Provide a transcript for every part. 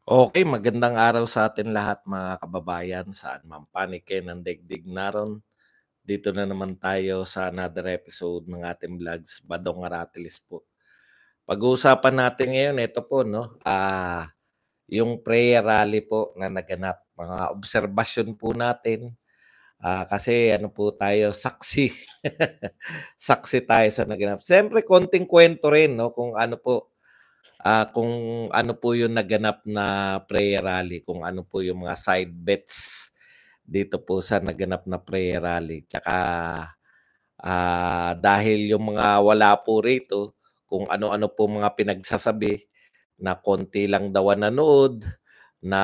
Okay, magandang araw sa atin lahat mga kababayan, saan man panig kayo ng daigdig naroon. Dito na naman tayo sa another episode ng ating vlogs, Badong Aratilis po. Pag-uusapan natin ngayon, ito po, no, yung prayer rally po na naganap. Mga obserbasyon po natin, kasi ano po tayo, saksi. Saksi tayo sa naganap. Siyempre, konting kwento rin, no, kung ano po yung naganap na prayer rally, kung ano po yung mga side bets dito po sa naganap na prayer rally. Tsaka, dahil yung mga wala po rito, kung ano-ano po mga pinagsasabi na konti lang daw ang nanood, na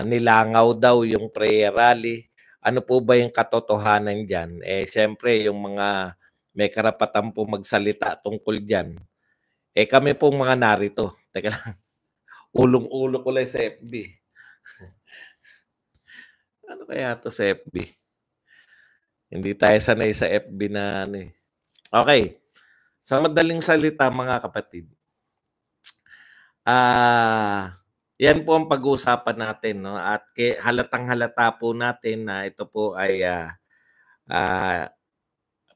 nilangaw daw yung prayer rally. Ano po ba yung katotohanan diyan? Eh, siyempre yung mga may karapatan po magsalita tungkol diyan, eh, kami pong mga narito. Teka lang, ulong-ulo ko lang sa FB. Ano kaya 'to sa FB? Hindi tayo sanay sa FB na ano, eh. Okey, sa madaling salita mga kapatid, 'yan po ang pag-uusapan natin 'no, at halatang-halata po natin na ito po ay, ah,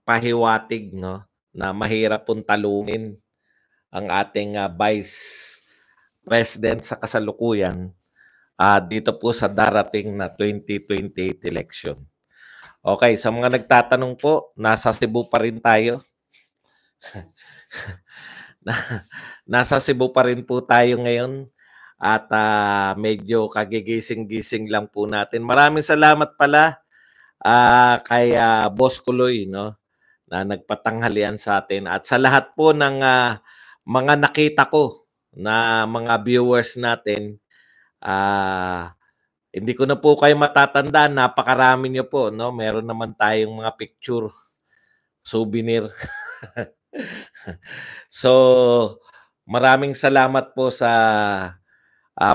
pahiwatig 'no, na mahirap pong talunin ang ating, Vice President sa kasalukuyan, dito po sa darating na 2028 election. Okey, sa mga nagtatanong po, nasa Cebu pa rin tayo. Na nasa Cebu pa rin po tayo ngayon at, medyo kagigising-gising lang po natin. Maraming salamat pala, kay, Boss Kuloy 'no, na nagpatanghalian sa atin at sa lahat po ng, mga nakita ko na mga viewers natin, ah, hindi ko na po kayo matatandaan, napakarami niyo po 'no, meron naman tayong mga picture, souvenir. So, maraming salamat po sa,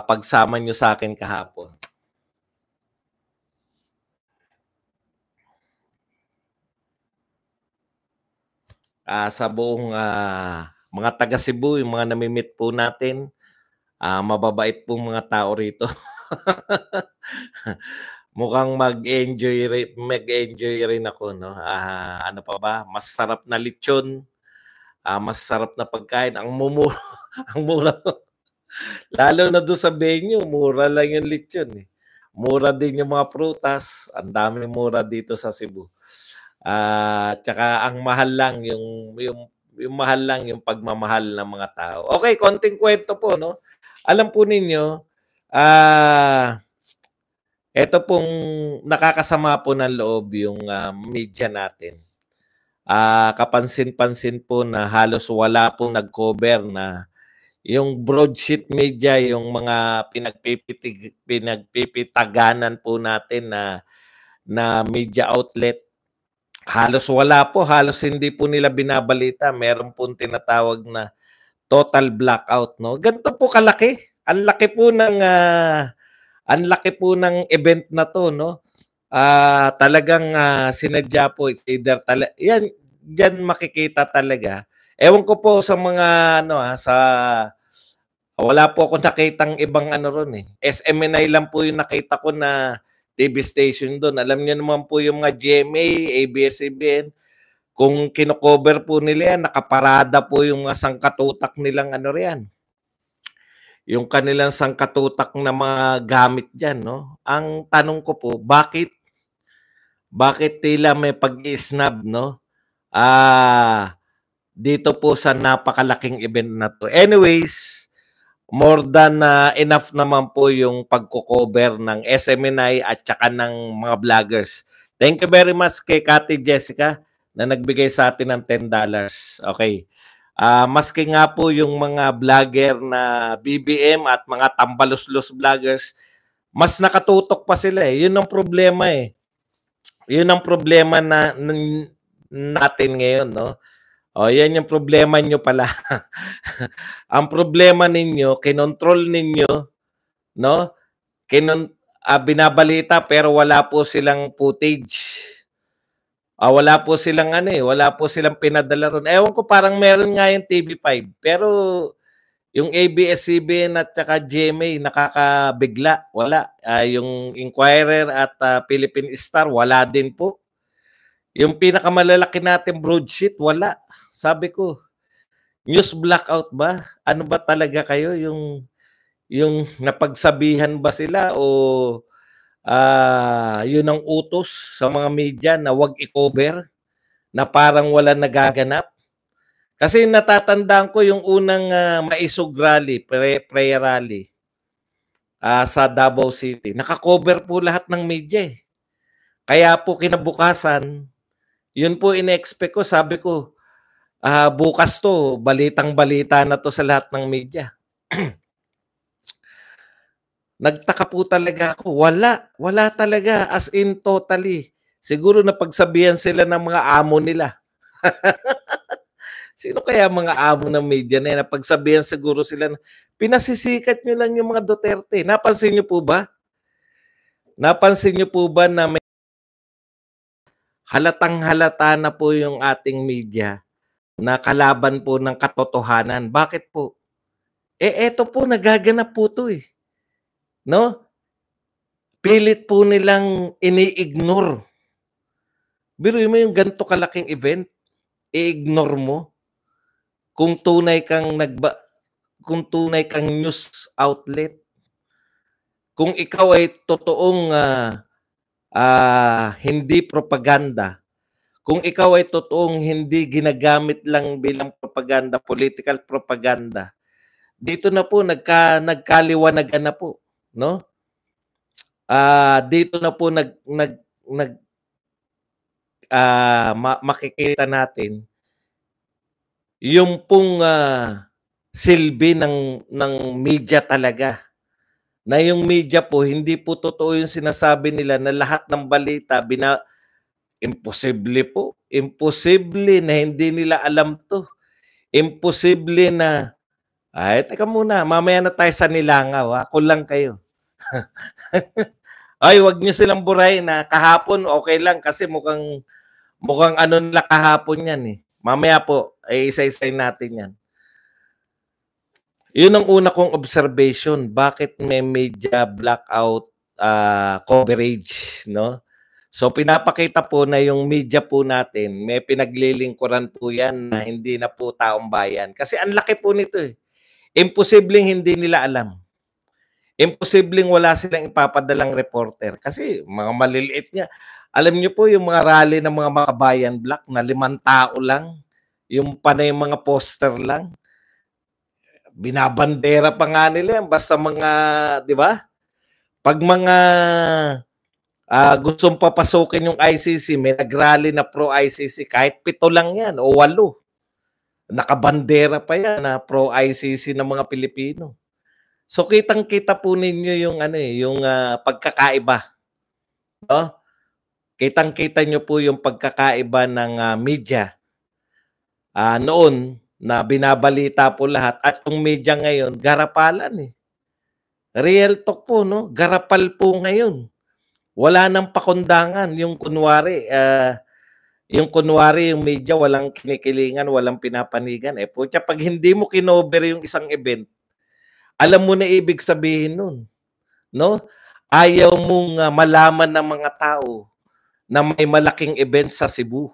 pagsama niyo sa'kin kahapon. Sa buong, mga taga Cebu, yung mga nami-meet po natin, mababait pong mga tao rito. Mukhang mag-enjoy rin ako 'no, ano pa ba, masarap na lechon, masasarap na pagkain, ang ang mura lalo na dun sa venue, mura lang yung lechon, eh. Mura din yung mga prutas, ang daming mura dito sa Cebu. Tsaka ang mahal lang yung mahal lang yung pagmamahal ng mga tao. Okey, konting kuwento po 'no. Alam po ninyo, eto pong nakakasama po ng loob yung, media natin. Kapansin-pansin po na halos wala pong nag-cover na yung broadsheet media, yung mga pinagpipitaganan po natin na na media outlet, halos wala po, halos hindi po nila binabalita. Meron pong tinatawag na total blackout 'no. Ganito po kalaki, ang laki po ng, ang laki po ng event na 'to 'no. Talagang, sinadya po, it's either 'yan, diyan makikita talaga. Ewan ko po sa mga ano, sa wala po akong nakitang ibang ano ro'n, eh, SMNI lang po yung nakita ko na TV station do'n. Alam niyo naman po yung mga GMA, ABS-CBN, kung kino-cover po nila 'yan, nakaparada po yung mga sangkatutak nilang ano riyan, yung kanilang sangkatutak na mga gamit diyan 'no. Ang tanong ko po, bakit tila may pag-i-snub 'no, dito po sa napakalaking event na 'to. Anyways, more than, enough naman po yung pagko-cover ng SMNI at tsaka ng mga vloggers. Thank you very much kay Kati Jessica na nagbigay sa atin ng $10. Okay. Maski nga po yung mga vlogger na BBM at mga tambaluslos vloggers, mas nakatutok pa sila, eh. Yun ang problema, eh. Yun ang problema natin ngayon 'no. Oh, 'yan yung problema niyo pala. Ang problema ninyo, kinontrol ninyo 'no, binabalita pero wala po silang footage. Wala po silang ano, eh, wala po silang pinadala ro'n. Ewan ko, parang meron nga yung TV5 pero Yung ABS-CBN at saka GMA nakakabigla, wala. Yung Inquirer at Philippine Star, wala din po. Yung pinakamalalaki natin broadsheet, wala. Sabi ko, news blackout ba? Ano ba talaga kayo? Yung napagsabihan ba sila o yun ang utos sa mga media na wag i-cover na parang wala nagaganap? Kasi natatandaan ko yung unang Maisog Rally, prayer rally sa Davao City. Naka-cover po lahat ng media eh. Kaya po kinabukasan, yun po in-expect ko, sabi ko, bukas to, balitang-balita na to sa lahat ng media. Nagtaka po talaga ako, wala talaga, as in totally. Siguro napagsabihan sila ng mga amo nila. Sino kaya mga amo ng media na yan? Napagsabihan siguro sila na pinasisikat nyo lang yung mga Duterte. Napansin nyo po ba? Napansin nyo po ba na may halatang-halata na po yung ating media na kalaban po ng katotohanan? Bakit po? Eto po, nagaganap po to eh. No? Pilit po nilang ini-ignore. Biruin mo yung ganito kalaking event, i-ignore mo. Kung tunay kang news outlet, kung ikaw ay totoong hindi propaganda, kung ikaw ay totoong hindi ginagamit lang bilang propaganda, political propaganda, dito na po nagkaliwanagan na po, no? Dito na po makikita natin yung pong silbi ng media talaga. Na yung media po, hindi po totoo yung sinasabi nila na lahat ng balita, imposible po. Imposible na hindi nila alam to. Imposible na, teka muna, mamaya na tayo sa nilangaw, ha? Kulang kayo. Ay, wag niyo silang burahin na kahapon okay lang kasi mukhang ano nila kahapon yan eh. Mamaya po, ay isa-isay natin yan. Yun ang una kong observation. Bakit may media blackout coverage, no? So pinapakita po na yung media po natin, may pinaglilingkuran po yan na hindi na po taong bayan. Kasi ang laki po nito eh. Imposibleng hindi nila alam. Imposibleng wala silang ipapadalang reporter. Kasi mga maliliit niya. Alam niyo po yung mga rally ng mga makabayan black na 5 tao lang. Yung panay mga poster lang. Binabandera pa nga nila yan. Basta mga, di ba? Pag mga gustong papasukin yung ICC, may nagrally na pro-ICC, kahit 7 lang yan o 8. Nakabandera pa yan na pro-ICC ng mga Pilipino. So kitang-kita po ninyo yung yung pagkakaiba. No? Kitang-kita nyo po yung pagkakaiba ng media noon na binabalita po lahat at yung media ngayon garapalan eh. Real talk po, no? Garapal po ngayon. Wala nang pakundangan yung kunwari yung media walang kinikilingan, walang pinapanigan. Putya, pag hindi mo kinover yung isang event, alam mo na ibig sabihin nun, no? Ayaw mong malaman ng mga tao na may malaking event sa Cebu.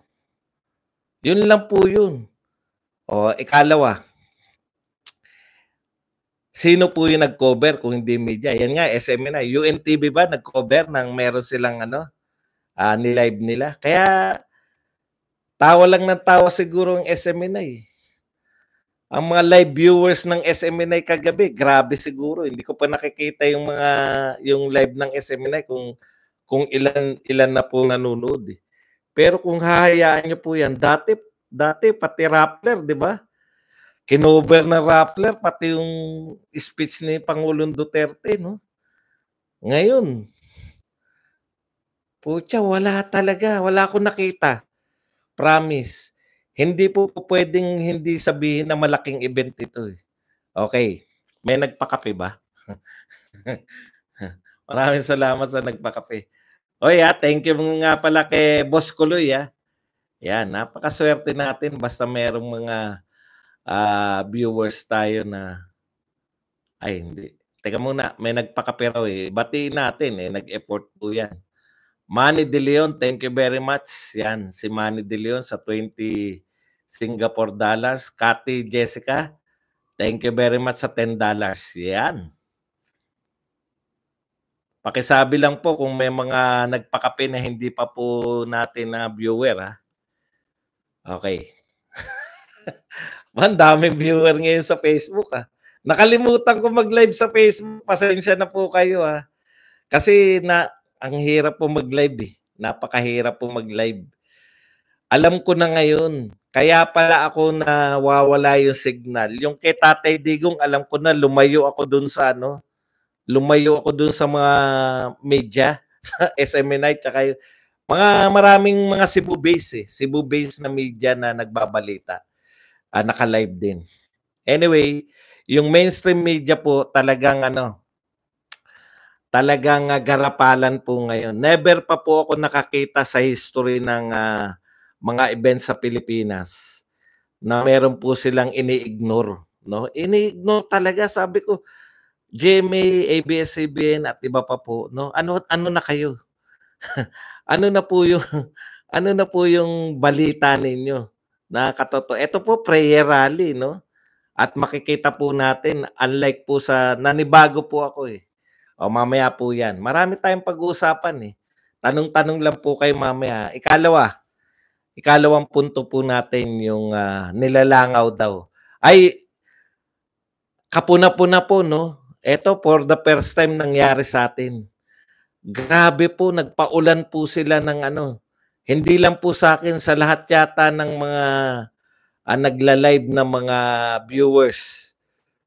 Yun lang po yun. O, ikalawa, sino po yung nag-cover kung hindi media? Yan nga, SMNI. UNTV ba nag-cover ng meron silang ni-live nila? Kaya, tawa lang ng tawa siguro ang SMNI. Ang mga live viewers ng SMNI kagabi, grabe siguro. Hindi ko pa nakikita yung live ng SMNI kung ilan na po nanonood. Pero kung hahayaan niyo po yan, dati pati Rappler, di ba? Kinover na Rappler, pati yung speech ni Pangulong Duterte, no? Ngayon, putya, wala talaga. Wala akong nakita. Promise. Hindi po pwedeng hindi sabihin na malaking event ito. Okay. May nagpakape ba? Maraming salamat sa nagpakape. Oy, thank you nga pala kay Boss Kuloy. Yan, napakaswerte natin basta merong mga viewers tayo na Ay hindi. Teka muna, may nagpakape raw, eh. Batiin natin, eh, nag-effort po 'yan. Manny De Leon, thank you very much. 'Yan, si Manny De Leon sa 20 Singapore dollars. Cathy Jessica, thank you very much sa $10. 'Yan. Pakisabi lang po kung may mga nagpakape na hindi pa po natin na viewer, ha. Okey. Ang daming viewer ngayon sa Facebook, ah. Nakalimutan ko mag-live sa Facebook, pasensya na po kayo, ah. Kasi ang hirap po mag-live, eh, napakahirap po mag-live. Alam ko na ngayon, kaya pala ako nawawala yung signal, yung kay Tatay Digong alam ko na lumayo ako dun sa mga media, sa SMNI tsaka yung maraming mga Cebu base, eh, Cebu base na media na nagbabalita, naka-live din. Anyway, yung mainstream media po talagang garapalan po ngayon. Never pa po ako nakakita sa history ng, mga events sa Pilipinas na meron po silang ini-ignore, 'no? Ini-ignore talaga, sabi ko, GMA, ABS-CBN at iba pa po, 'no? Ano ano na kayo? Ano na po yung ano na po yung balita ninyo na eto po prayer rally, 'no? At makikita po natin unlike po nanibago po ako, eh. O mamaya po 'yan. Marami tayong pag-uusapan, eh. Tanong-tanong lang po kayo mamaya. Ikalawang punto po natin yung, nilalangaw daw. Ay, kapuna-puna po 'no. Eto for the first time nangyari sa'tin. Grabe po, nagpaulan po sila ng hindi lang po sa'kin, sa lahat yata ng mga, nagla-live na mga viewers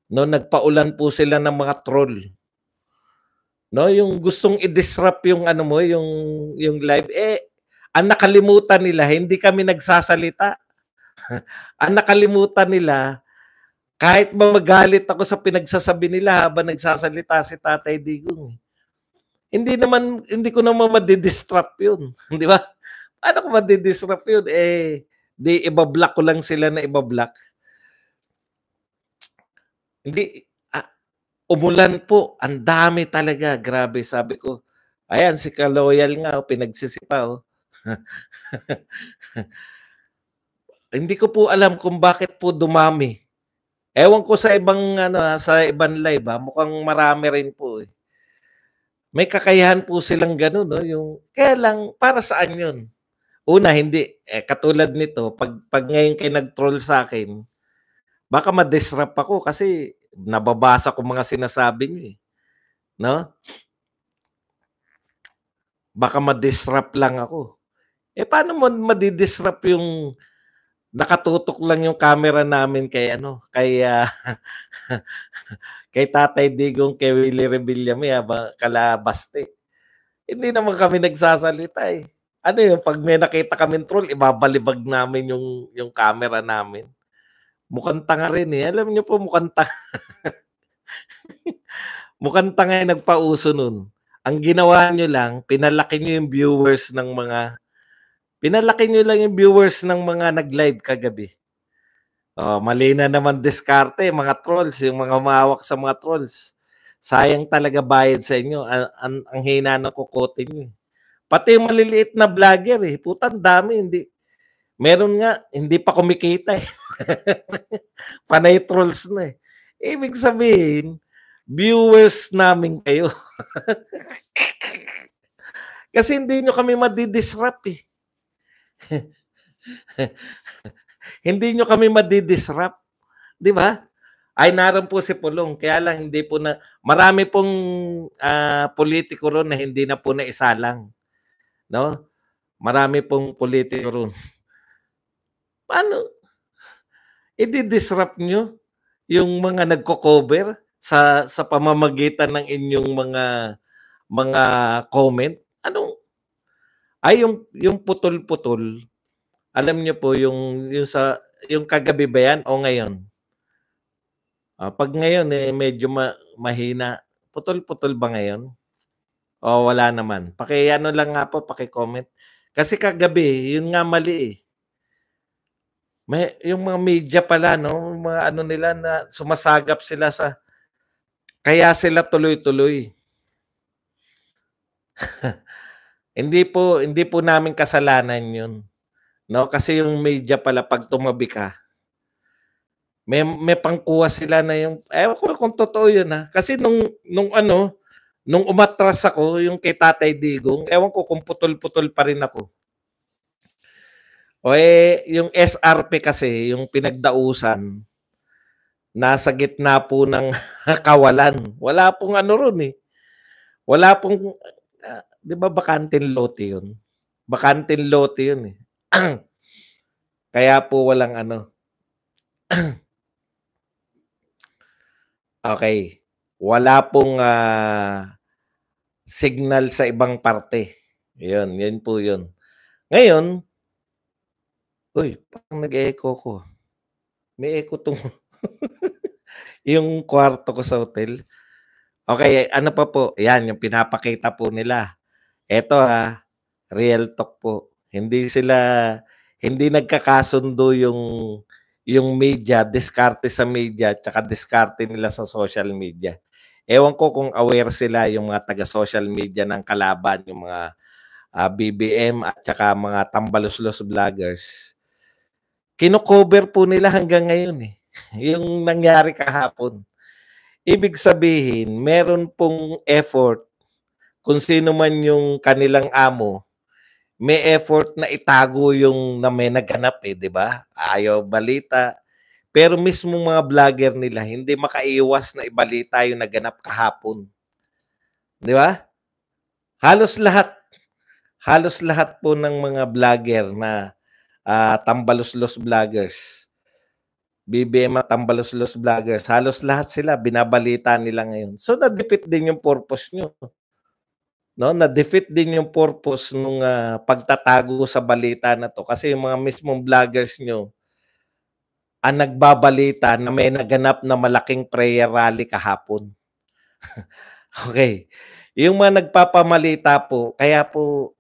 'no, nagpaulan po sila ng mga troll. 'No, yung gustong i-disrupt yung yung live, eh, ang nakalimutan nila hindi kami nagsasalita. Ang nakalimutan nila, kahit ba magalit ako sa pinagsasabi nila habang nagsasalita si Tatay Digong, hindi ko naman madi-disrupt yun, 'di ba? Paano ko madi-disrupt yun, eh, 'di iba-block ko lang sila na iba-block. Hindi, umulan po, ang dami talaga, grabe. Sabi ko, ayan si Kaloyal nga, oh, pinagsisipa, oh. Hindi ko po alam kung bakit po dumami. Ewan ko sa ibang sa ibang live, mukhang marami rin po, eh. May kakayahan po silang gano'n 'no, yung kaya lang para saan 'yun? Una hindi, katulad nito 'pag ngayon kayo nag-troll sa'kin, baka ma-disrupt ako kasi nababasa ko mga sinasabi niyo, eh, 'no? Baka ma-disrupt lang ako. Eh, paano mo madi-disrupt yung nakatutok lang yung camera namin kay kay Tatay Digong, kay Willie Revillame habang kala-Baste. Hindi naman kami nagsasalita, eh. Ano yun, 'pag may nakita kaming troll ibabalibag namin yung camera namin. Mukhang tanga rin, eh. Alam niyo po mukhang tanga mukhang tanga yung nagpauso nun. Ang ginawa niyo lang, pinalaki niyo lang yung viewers ng mga nag-live kagabi. Oh, mali na naman diskarte mga trolls, yung mga humahawak sa mga trolls. Sayang talaga bayad sa inyo, ang hina ng kokote niyo, eh. Pati yung maliliit na vlogger, eh, putang dami meron nga hindi pa kumikita, eh. Panay trolls na, eh. Ibig sabihin, viewers namin kayo. Kasi hindi niyo kami madi-disrupt, eh. Hindi niyo kami madi-disrupt, 'di ba? Ay, naroon po si Pulong, kaya lang hindi po marami pong, politiko ro'n na hindi na po naisalang, 'no? Marami pong politiko ro'n. Paano idi-disrupt niyo yung mga nagko-cover sa pamamagitan ng inyong mga comment? Yung putol-putol, alam niyo po yung kagabi ba yan o ngayon? 'Pag ngayon, eh, medyo mahina, putol-putol ba ngayon o wala naman? Paki-ano lang nga po, paki-comment. Kasi kagabi yun nga mali, eh. Yung mga media pala 'no, mga nila na sumasagap sila Kaya sila tuloy-tuloy. Hindi po namin kasalanan 'yun, 'no, kasi yung media pala 'pag tumabi ka, may pangkuha sila na yung ewan ko kung totoo 'yun, kasi nung umatras ako yung kay Tatay Digong, ewan ko kung putol-putol pa rin ako. Yung SRP kasi yung pinagdausan, nasa gitna po ng kawalan. Wala pong ano ro'n, wala pong, 'di ba bakanteng lote 'yun? Bakanteng lote 'yun, eh. Kaya po walang ano. Okey. Wala pong, signal sa ibang parte. 'Yun po 'yun. Ngayon, uy, parang nag-e-echo ko, may echo 'tong yung kwarto ko sa hotel. Okey, ano pa po, 'yan yung pinapakita po nila. Eto, real talk po. Hindi nagkakasundo yung media, diskarte sa media tsaka diskarte nila sa social media. Ewan ko kung aware sila yung mga taga-social media ng kalaban, yung mga, BBM at tsaka mga tambaluslos vloggers. Kino-cover po nila hanggang ngayon, yung nangyari kahapon. Ibig sabihin meron pong effort kung sino man yung kanilang amo, may effort na itago yung na may naganap, 'di ba? Ayaw balita. Pero mismong mga vlogger nila hindi makaiwas na ibalita yung naganap kahapon, 'di ba? Halos lahat, halos lahat po ng mga vlogger na, tambaluslos vloggers, BBM at tambaluslos vloggers, halos lahat sila binabalita nila ngayon. So, na-defeat din yung purpose niyo, 'no? Na-defeat din yung purpose nung, pagtatago sa balita na 'to kasi yung mga mismong vloggers niyo ang nagbabalita na may naganap na malaking prayer rally kahapon. Okey. Yung mga nagpapamalita po, kaya po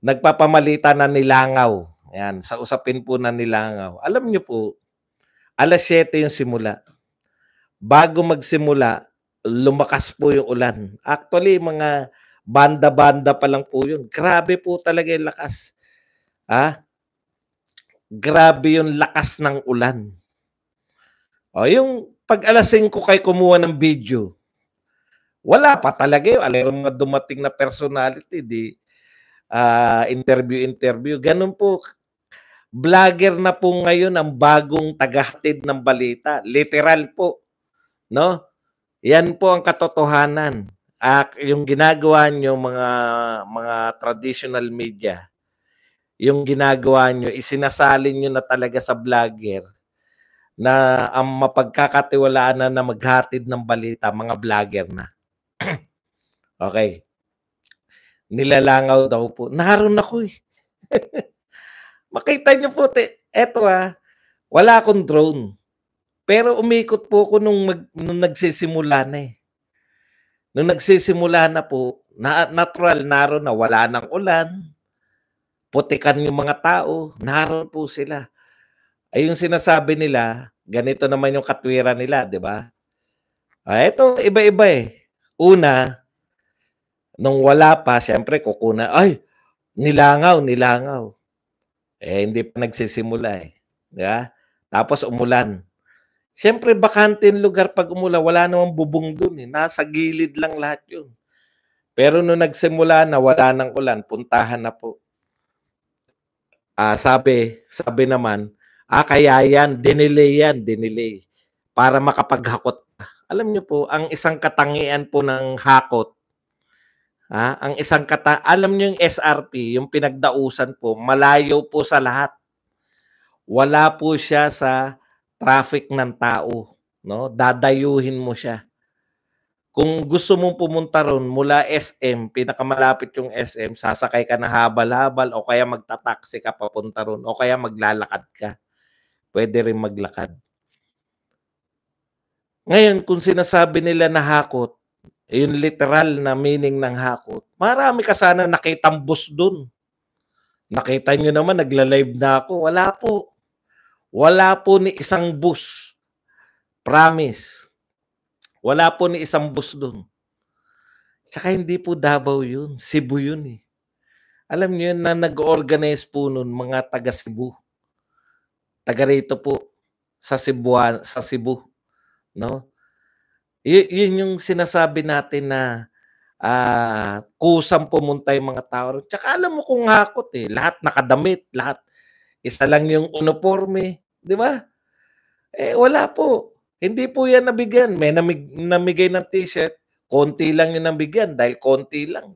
nagpapamalita na nilangaw, 'yan, sa usapin po na nilangaw. Alam niyo po, 7:00 yung simula. Bago magsimula, lumakas po yung ulan. Actually, mga banda-banda pa lang po yun. Grabe po talaga yung lakas. Grabe yung lakas ng ulan. Yung 'pag 5:00 kayo kumuha ng video, wala pa talaga yun. Alam mga dumating na personality, 'di, interview. Gano'n po. Vlogger na po ngayon ang bagong tagahatid ng balita, literal po, 'no? 'Yan po ang katotohanan. Yung ginagawa niyo mga traditional media, yung ginagawa niyo isinasalin niyo na talaga sa vlogger na ang mapagkakatiwalaan na maghatid ng balita mga vlogger na. Okey. Nilalangaw daw po. Naroon ako, Makita niyo po eto, wala akong drone, pero umikot po ako nung nagsisimula na, Nung nagsisimula na po, natural naroon na wala ng ulan, putikan yung mga tao, naroon po sila. Ay yung sinasabi nila, ganito naman yung katwiran nila, 'di ba? Eto iba-iba, Una, nung wala pa siyempre "Ay, nilangaw." Hindi pa nagsisimula, 'di ba? Tapos umulan. Siyempre bakanteng lugar 'pag umulan, wala namang bubong dun, nasa gilid lang lahat yun. Pero nung nagsimula na wala ng ulan, puntahan na po. Sabi naman, kaya dinelay para makapaghakot pa. Alam niyo po, ang isang katangian po ng hakot, alam niyo yung SRP, yung pinagdausan po, malayo po sa lahat. Wala po siya sa traffic ng tao, 'no? Dadayuhin mo siya. Kung gusto mong pumunta ro'n mula SM, pinakamalapit yung SM, sasakay ka ng habal-habal o kaya magta-taxi ka papunta ro'n o kaya maglalakad ka. Puwede rin maglakad. Ngayon kung sinasabi nila na hakot, yung literal na meaning ng hakot, marami ka sana nakitang bus dun. Nakita niyo naman nagla-live na ako, wala po. Wala po ni isang bus. Promise. Wala po ni isang bus dun. Tsaka hindi po Davao yun, Cebu yun eh. Alam niyo yun na nag-organize po nun mga taga Cebu. Taga rito po sa Cebu, no? Yun yung sinasabi natin na kusang pumunta yung mga tao ron. Tsaka alam mo kung hakot eh, lahat nakadamit, lahat. Isa lang yung uniforme, di ba? Eh wala po. Hindi po yan nabigyan. May namigay ng t-shirt, konti lang yung nabigyan dahil konti lang.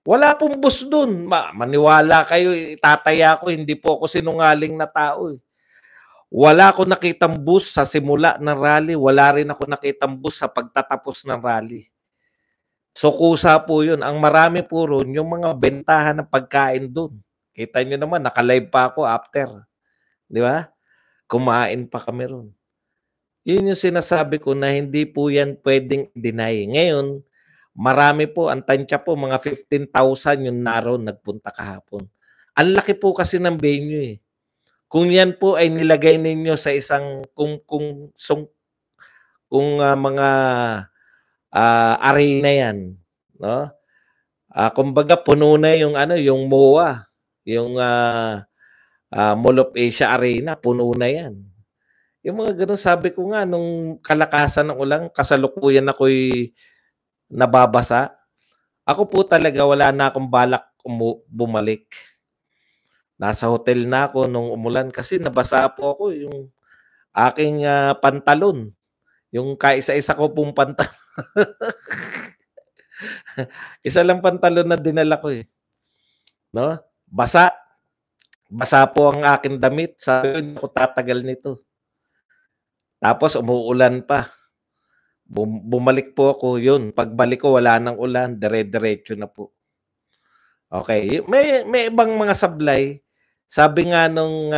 Wala pong bus dun. Maniwala kayo, itataya ko, hindi po ako sinungaling na tao eh. Wala akong nakitang bus sa simula ng rally, wala rin ako nakitang bus sa pagtatapos ng rally. So kusa po yun. Ang marami po ron, yung mga bentahan ng pagkain dun. Kita nyo naman, naka-live pa ako after. Di ba? Kumain pa kami ron. Yun yung sinasabi ko na hindi po yan pwedeng deny. Ngayon, marami po, ang tansya po, mga 15,000 yung naroon nagpunta kahapon. Ang laki po kasi ng venue eh. Kung yan po ay nilagay ninyo sa isang mga arena yan, no? Kumbaga puno na yung yung MOA, yung Mall of Asia Arena, puno na yan. Yung mga ganun, sabi ko nga nung kalakasan ng ulan, kasalukuyan ako'y nababasa. Ako po talaga wala na akong balak bumalik. Nasa hotel na ako nung umulan kasi nabasa po ako yung aking pantalon. Yung kaisa-isa ko pong pantalon. Isa lang pantalon na dinala ko eh. No? Basa. Basa po ang aking damit. Sabi ko, hindi ako tatagal nito. Tapos umuulan pa. Bumalik po ako yun. Pagbalik ko wala nang ulan. Dire-diretso na po. Okay. May ibang mga sablay. Sabi nga nung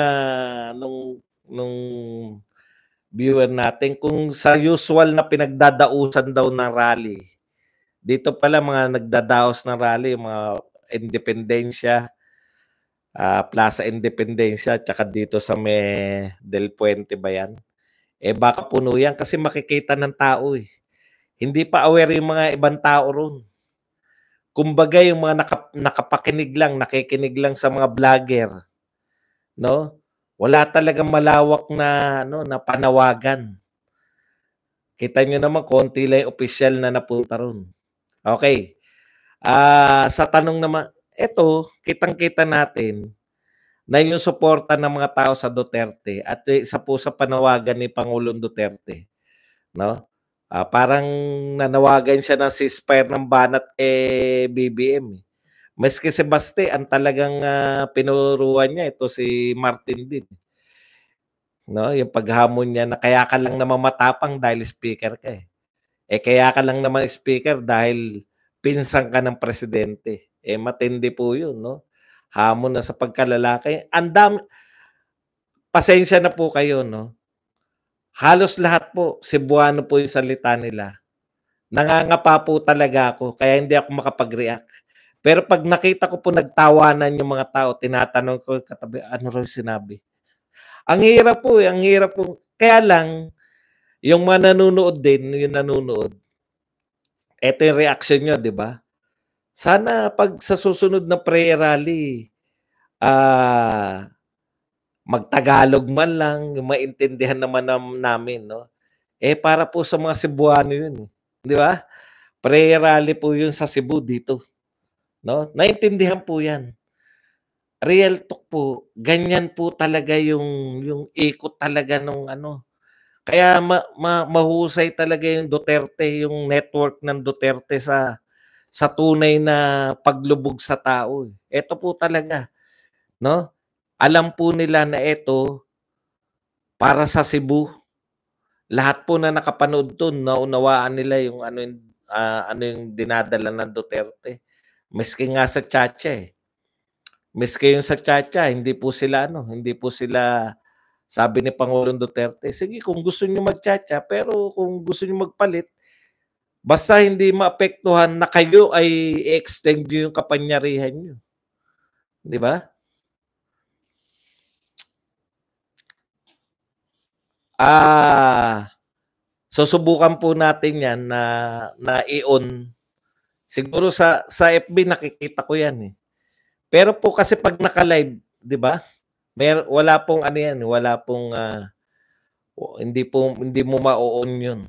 viewer natin, kung sa usual na pinagdadausan daw ng rally, dito pala mga nagdadaos ng rally, mga Independensya, Plaza Independencia, tsaka dito sa may Del Puente ba yan? Eh baka puno yan kasi makikita ng tao eh. Hindi pa aware yung mga ibang tao ron. Kumbaga yung mga nakapakinig lang, nakikinig lang sa mga vlogger, no? Wala talagang malawak na na panawagan. Kita nyo naman, konti lang yung opisyal na napunta ron. Okay. Sa tanong naman, eto, kitang-kita natin na yung suporta ng mga tao sa Duterte at isa po sa panawagan ni Pangulong Duterte, no? Parang nanawagan siya ng ceasefire ng banat BBM. Maski si Baste, ang talagang pinuruan niya, ito si Martin din. No, yung paghamon niya na kaya ka lang naman matapang dahil speaker ka eh. Kaya ka lang naman speaker dahil pinsan ka ng presidente. Matindi po yun, no? Hamon na sa pagkalalaki. Pasensya na po kayo, no? Halos lahat po, Cebuano po yung salita nila. Nangangapa po talaga ako, kaya hindi ako makapag-react. Pero pag nakita ko po nagtawanan yung mga tao, tinatanong ko katabi, ano raw sinabi? Ang hirap po, ang hirap po. Kaya lang, yung mga nanonood din, yung nanonood, eto yung reaction nyo, di ba? Sana pag sa susunod na prayer rally, magtagalog man lang, yung maintindihan naman namin, no? Para po sa mga Cebuano yun, di ba? Prayer rally po yun sa Cebu dito, no? Naintindihan po yan. Real talk po, ganyan po talaga yung ikot talaga nung Kaya mahusay talaga yung Duterte, yung network ng Duterte sa tunay na paglubog sa tao. Ito po talaga, no? Alam po nila na ito para sa Cebu. Lahat po na nakapanood doon, naunawaan nila yung ano yung dinadala ng Duterte. Miski nga sa Chacha eh. Miski yung sa Chacha, hindi po sila sabi ni Pangulong Duterte, sige kung gusto niyo mag-Chacha, pero kung gusto niyo magpalit, basta hindi maapektuhan na kayo ay i-extend niyo yung kapangyarihan niyo. Di ba? Susubukan po natin 'yan na i-on. Siguro sa FB nakikita ko 'yan, eh. Pero po kasi 'pag naka-live, 'di ba, wala pong ano 'yan, wala pong, hindi mo ma-o-on 'yun.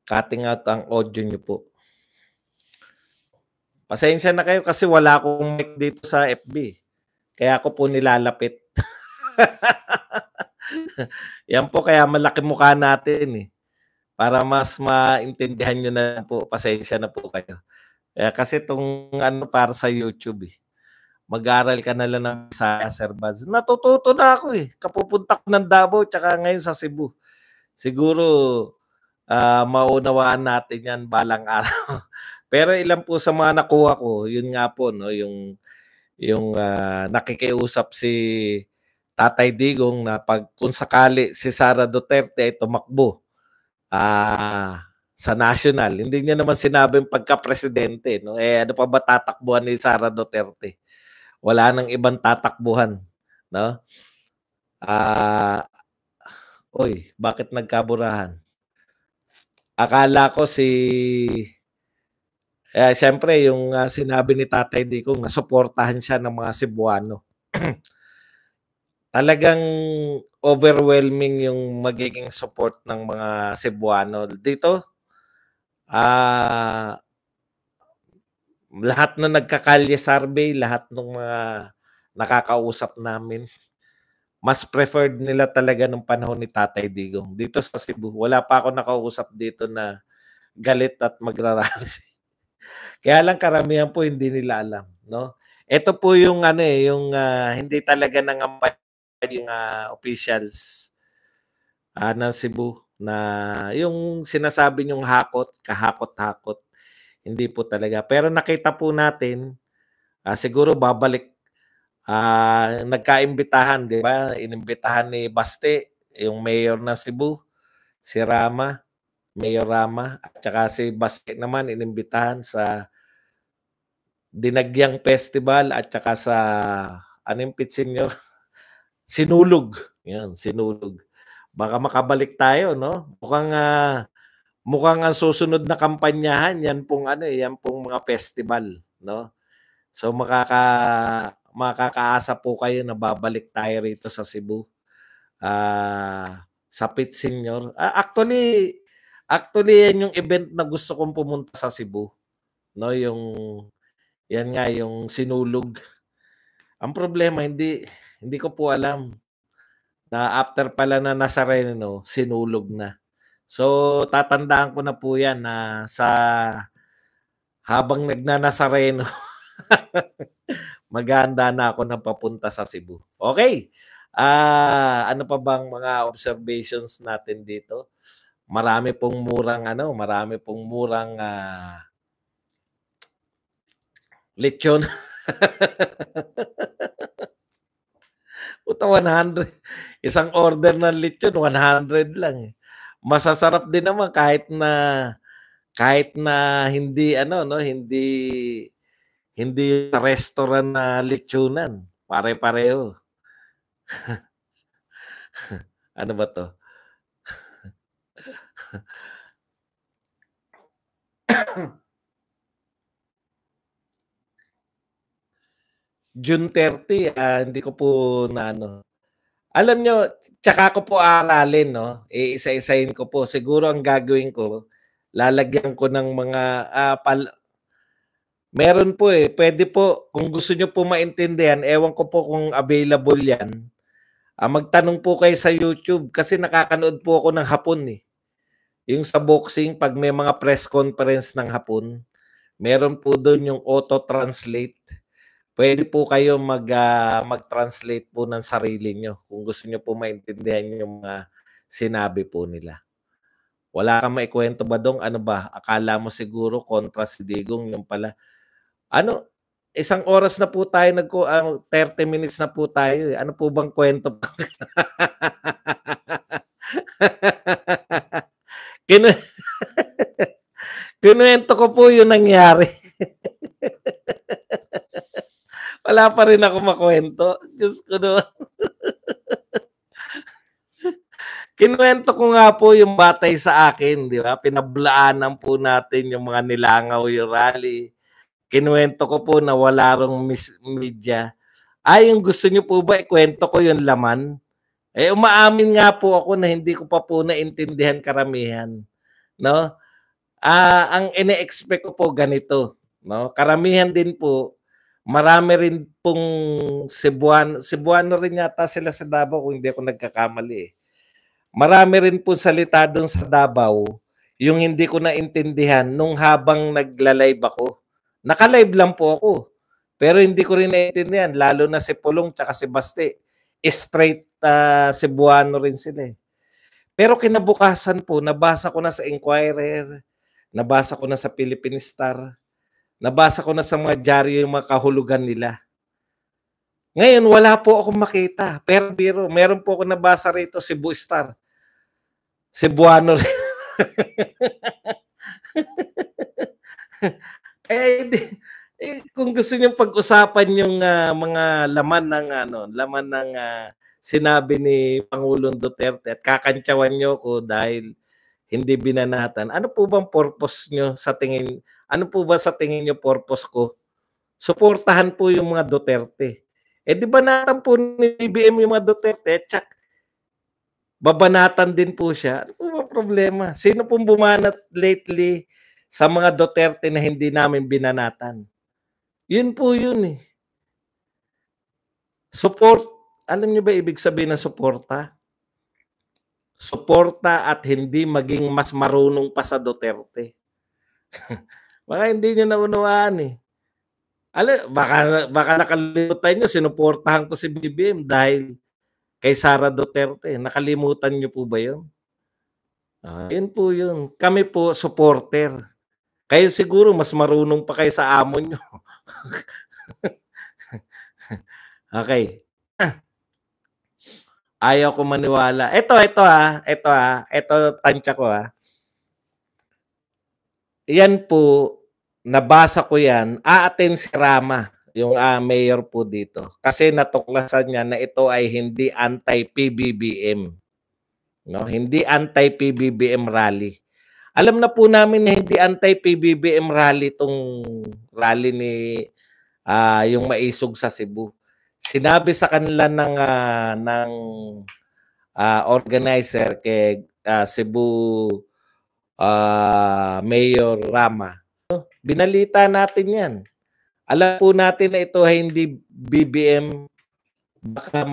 Cutting out ang audio niyo po. Pasensya na kayo kasi wala akong mic dito sa FB, kaya ko po nilalapit. 'Yan po kaya malaki mukha natin, eh, para mas maintindihan niyo na po, pasensya na po kayo. Kasi 'tong ano para sa YouTube, eh. Mag-aral ka na lang ng Bisaya, Sir Baz. Natututo na ako, eh, kapupunta ko ng Davao tsaka ngayon sa Cebu. Siguro, maunawaan natin 'yan balang araw. Pero ilan po sa mga nakuha ko, yun nga po 'no, yung nakikiusap si Tatay Digong na 'pag kung sakali si Sara Duterte ay tumakbo, sa national, hindi niya naman sinabing pagka-presidente 'no, ano pa ba tatakbuhan ni Sara Duterte? Wala ng ibang tatakbuhan 'no. Ah, uy, bakit nagkaburahan? Akala ko siyempre yung, sinabi ni Tatay Digong na suportahan siya ng mga Cebuano. Talagang overwhelming yung magiging support ng mga Cebuano. Dito, ah, lahat na nagkakalye survey, lahat ng mga nakakausap namin, mas preferred nila talaga nung panahon ni Tatay Digong. Dito sa Cebu, wala pa ako nakausap dito na galit at magrarally. Kaya lang karamihan po hindi nila alam, 'no? Ito po yung ano, yung, hindi talaga nangampanya yung, officials, ng Cebu na yung sinasabi niyong hakot, kahakot-hakot, hindi po talaga. Pero nakita po natin, siguro babalik, nagkaimbitahan, 'di ba? Inimbitahan ni Baste, yung mayor ng Cebu, si Rama, Mayor Rama, at saka si Baste naman inimbitahan sa Dinagyang Festival at saka sa ano yung Pitsinyo? Sinulog, 'yan, Sinulog. Baka makabalik tayo 'no? Mukhang ang susunod na kampanyahan 'yan pong ano, 'yan pong mga festival 'no? So makakaasa po kayo na babalik tayo rito sa Cebu, sa Pit Senior. Actually 'yan yung event na gusto kong pumunta sa Cebu 'no, yung 'yan nga yung Sinulog. Ang problema hindi ko po alam na after pala na Nazareno, Sinulog na. So tatandaan ko na po 'yan na habang nagnanazareno maghahanda na ako ng papunta sa Cebu. Okay, ano pa bang mga observations natin dito? Marami pong murang, lechon. Puta 100, isang order ng lechon 100 lang, eh. Masasarap din naman kahit na hindi ano 'no, hindi sa restaurant na lechonan, pare-pareho. Ano ba 'to? June 30, hindi ko po na ano. Alam niyo, tsaka ko po aaralin 'no, iisa-isahin ko po. Siguro ang gagawin ko, lalagyan ko ng mga, meron po, eh, puwede po kung gusto niyo po maintindihan, ewan ko po kung available 'yan, magtanong po kayo sa YouTube kasi nakakanood po ako ng Hapon, eh. Yung sa boxing 'pag may mga press conference ng Hapon, meron po dun yung auto-translate. Puwede po kayo mag-translate po ng sarili niyo kung gusto niyo po maintindihan yung mga sinabi po nila. Wala kang maikwento ba dong ano ba, akala mo siguro kontra si Digong, yung pala ano, isang oras na po tayo 30 minutes na po tayo, eh. Ano po bang kuwento pa? Kinu kinuwento ko po yung nangyari. Wala pa rin akong makuwento, Diyos ko naman. Kinuwento ko nga po yung batay sa akin, di ba? Pinablaanan po natin yung mga nilangaw yung rally. Kinuwento ko po na wala rong media. Ay, yung gusto niyo po ba ikwento ko yung laman? Eh, umaamin nga po ako na hindi ko pa po naintindihan karamihan. No? Ang ine-expect ko po ganito. No? Karamihan din po, marami rin pong Cebuano rin yata sila sa Davao kung hindi ako nagkakamali eh. Marami rin po salita doon sa Davao yung hindi ko naintindihan nung habang nagla-live ako. Naka-live lang po ako. Pero hindi ko rin naintindihan, lalo na si Pulong tsaka si Basti. Straight Cebuano rin sila eh. Pero kinabukasan po, nabasa ko na sa Inquirer, nabasa ko na sa Philippine Star, nabasa ko na sa mga dyaryo yung mga kahulugan nila. Ngayon, wala po akong makita. Pero biro, meron po ako nabasa rito, Cebu Star. Cebuano rin. Kung gusto niyo pag-usapan yung mga laman ng sinabi ni Pangulong Duterte at kakantsawan niyo ko dahil hindi binanatan. Ano po bang purpose niyo sa tingin? Ano po ba sa tingin niyo purpose ko? Suportahan po yung mga Duterte. Eh di banatan po ni BBM yung mga Duterte, tsak babanatan din po siya. Ano po ba problema? Sino pong bumanat lately sa mga Duterte na hindi namin binanatan? Yun po yun eh. Support. Alam niyo ba ibig sabihin ng suporta? Suporta at hindi maging mas marunong pa sa Duterte. Baka hindi niyo naunawaan eh. Baka nakalimutan niyo, sinuportahan ko si BBM dahil kay Sara Duterte. Nakalimutan niyo po ba yun? Yun po yun. Kami po, supporter. Kayo siguro, mas marunong pa kayo sa amo nyo. Okay. Ayaw ko maniwala. Ito, tansya ko Yan po, nabasa ko yan. A-attend si Rama, yung mayor po dito. Kasi natuklasan niya na ito ay hindi anti-PBBM. No? Hindi anti-PBBM rally. Alam na po namin na hindi anti-PBBM rally itong rally ni yung maisog sa Cebu. Sinabi sa kanila ng organizer kay Cebu Mayor Rama. Binalita natin yan. Alam po natin na ito ay hindi BBM, baka